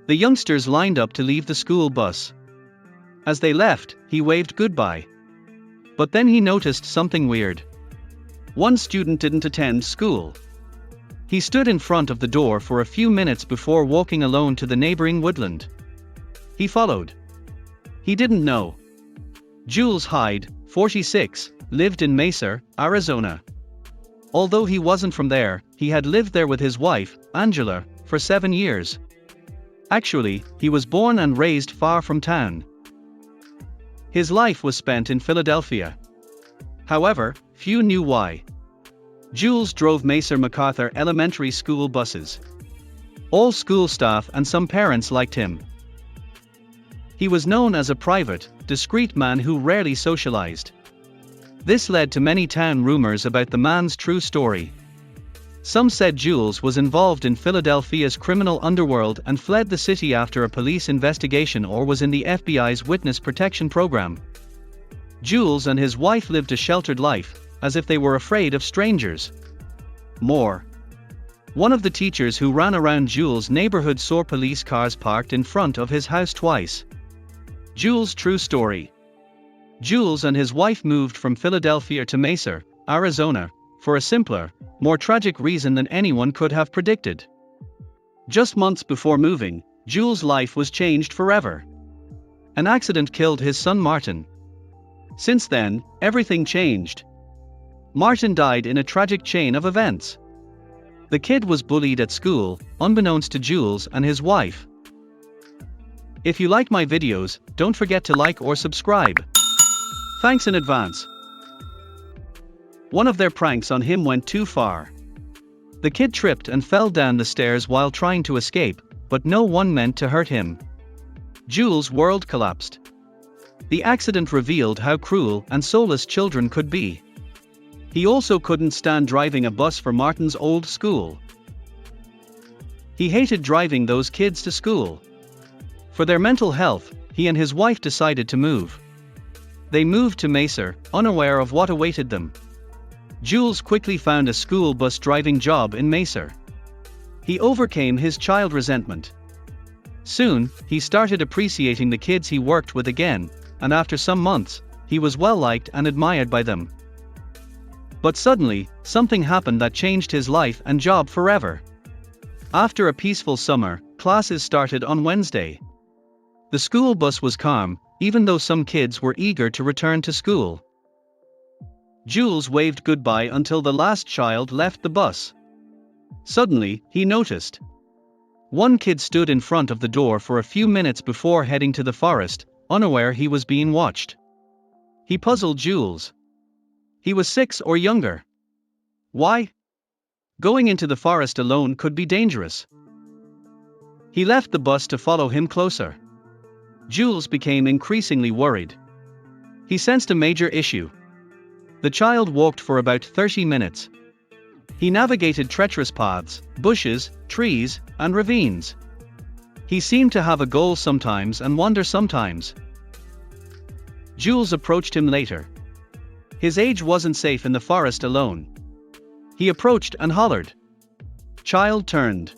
The youngsters lined up to leave the school bus. As they left, he waved goodbye. But then he noticed something weird. One student didn't attend school. He stood in front of the door for a few minutes before walking alone to the neighboring woodland. He followed. He didn't know. Jules Hyde, 46, lived in Mesa, Arizona. Although he wasn't from there, he had lived there with his wife, Angela, for 7 years. Actually, he was born and raised far from town. His life was spent in Philadelphia. However, few knew why. Jules drove Mesa MacArthur Elementary School buses. All school staff and some parents liked him. He was known as a private, discreet man who rarely socialized. This led to many town rumors about the man's true story. Some said Jules was involved in Philadelphia's criminal underworld and fled the city after a police investigation or was in the FBI's witness protection program. Jules and his wife lived a sheltered life, as if they were afraid of strangers. More. One of the teachers who ran around Jules' neighborhood saw police cars parked in front of his house twice. Jules' true story. Jules and his wife moved from Philadelphia to Mesa, Arizona, for a simpler, more tragic reason than anyone could have predicted. Just months before moving, Jules' life was changed forever. An accident killed his son Martin. Since then, everything changed. Martin died in a tragic chain of events. The kid was bullied at school, unbeknownst to Jules and his wife. If you like my videos, don't forget to like or subscribe. Thanks in advance. One of their pranks on him went too far. The kid tripped and fell down the stairs while trying to escape, but no one meant to hurt him. Jules' world collapsed. The accident revealed how cruel and soulless children could be. He also couldn't stand driving a bus for Martin's old school. He hated driving those kids to school. For their mental health, he and his wife decided to move. They moved to Mesa, unaware of what awaited them. Jules quickly found a school bus driving job in Mesa. He overcame his child resentment. Soon, he started appreciating the kids he worked with again, and after some months, he was well liked and admired by them. But suddenly, something happened that changed his life and job forever. After a peaceful summer, classes started on Wednesday. The school bus was calm, even though some kids were eager to return to school. Jules waved goodbye until the last child left the bus. Suddenly, he noticed. One kid stood in front of the door for a few minutes before heading to the forest, unaware he was being watched. He puzzled Jules. He was 6 or younger. Why? Going into the forest alone could be dangerous. He left the bus to follow him closer. Jules became increasingly worried. He sensed a major issue. The child walked for about 30 minutes. He navigated treacherous paths, bushes, trees, and ravines. He seemed to have a goal sometimes and wander sometimes. Jules approached him later. His age wasn't safe in the forest alone. He approached and hollered. Child turned.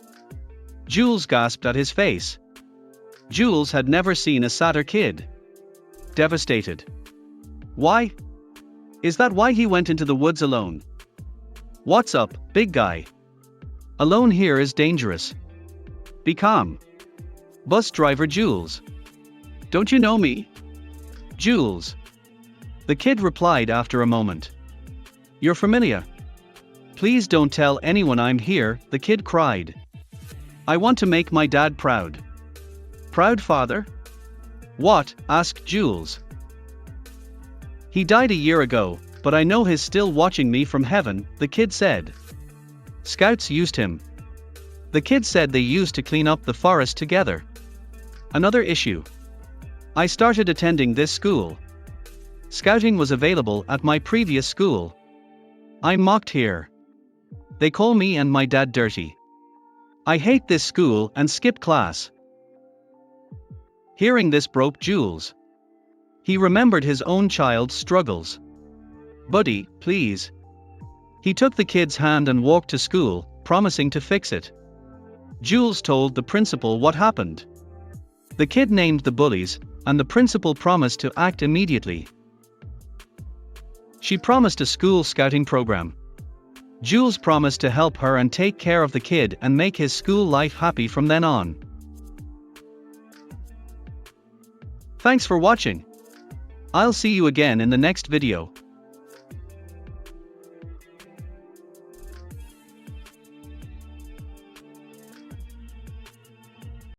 Jules gasped at his face. Jules had never seen a sadder kid. Devastated. Why? Is that why he went into the woods alone? What's up, big guy? Alone here is dangerous. Be calm. Bus driver Jules. Don't you know me? Jules. The kid replied after a moment. You're familiar. Please don't tell anyone I'm here, the kid cried. I want to make my dad proud. Proud father? What? Asked Jules. He died a year ago, but I know he's still watching me from heaven, the kid said. Scouts used him. The kid said they used to clean up the forest together. Another issue. I started attending this school. Scouting was available at my previous school. I'm mocked here. They call me and my dad dirty. I hate this school and skip class. Hearing this broke Jules. He remembered his own child's struggles. Buddy, please. He took the kid's hand and walked to school, promising to fix it. Jules told the principal what happened. The kid named the bullies, and the principal promised to act immediately. She promised a school scouting program. Jules promised to help her and take care of the kid and make his school life happy from then on. Thanks for watching. I'll see you again in the next video.